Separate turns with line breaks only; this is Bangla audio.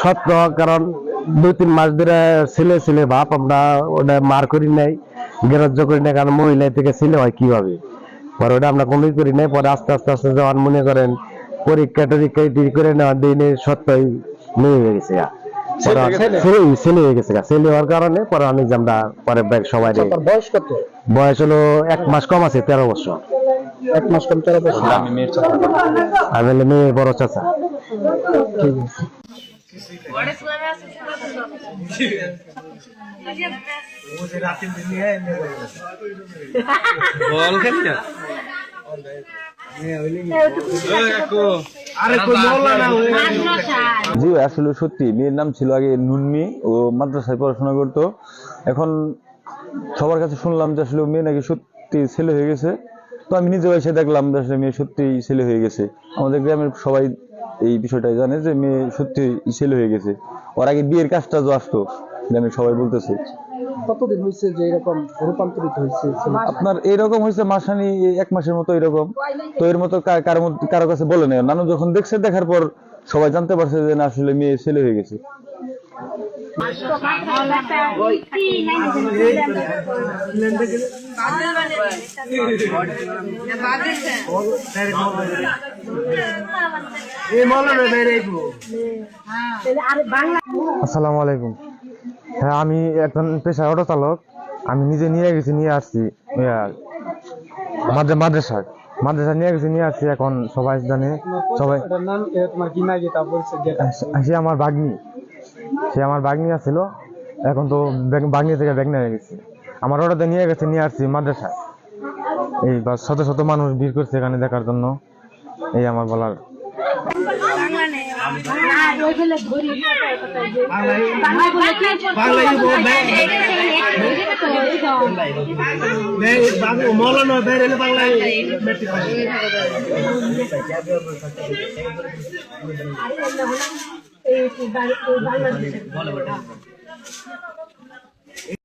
সত্য, কারণ 2-3 মাস ধরে ছেলে ছেলে ভাব আমরা ওটা মার করি নাই, গ্রাহ্য করি নাই, কারণ মহিলা থেকে ছেলে হয় কিভাবে, পরে ওটা আমরা কোনোই করি নাই। পরে আস্তে আস্তে আস্তে যখন মনে করেন পরীক্ষা টরীক্ষা করে নেওয়ার দিনে সত্যই মেয়ে হয়ে গেছে, ছেলে হয়ে গেছে। ছেলে হওয়ার কারণে পরে আমি আমরা পরে সবাই
বয়স কত?
বয়স হলো 1 মাস কম আছে, 13 বছর।
1 মাস কম 13 বছর।
আমি হলে মেয়ের বড় চাচা।
ঠিক আছে।
জি আসলে সত্যি, মেয়ের নাম ছিল আগে নুনমি, ও মাদ্রাসায় পড়াশোনা করতো। এখন সবার কাছে শুনলাম যে আসলে মেয়ে নাকি সত্যি ছেলে হয়ে গেছে। তো আমি নিজেও এসে দেখলাম যে আসলে মেয়ে সত্যি ছেলে হয়ে গেছে। আমাদের গ্রামের সবাই এই বিষয়টাই জানে যে মেয়ে সত্যি ছেলে হয়ে গেছে। ওর আগে বিয়ের কাজটা যে আসতো গ্রামের সবাই বলতেছে।
কতদিন হয়েছে যে এরকম রূপান্তরিত হয়েছে?
আপনার এরকম হয়েছে মাসানি 1 মাসের মতো এরকম। তো এর মতো কারো কাছে বলে নেই, নানু যখন দেখছে, দেখার পর সবাই জানতে পারছে যে না আসলে মেয়ে ছেলে হয়ে গেছে।
আসসালামু আলাইকুম। হ্যাঁ, আমি একজন পেশায় অটো চালক। আমি নিজে নিয়ে আসছি মাদ্রাসা নিয়ে আসছি। এখন সবাই জানে, সবাই সে আমার ভাগ্নি আছিল। এখন তো ভাগ্নি থেকে ব্যাগ নিয়ে গেছে, আমার অটোতে নিয়ে আসছি মাদ্রাসায়। এই শত শত মানুষ ভিড় করছে এখানে দেখার জন্য। এই আমার বলার।
বাংলা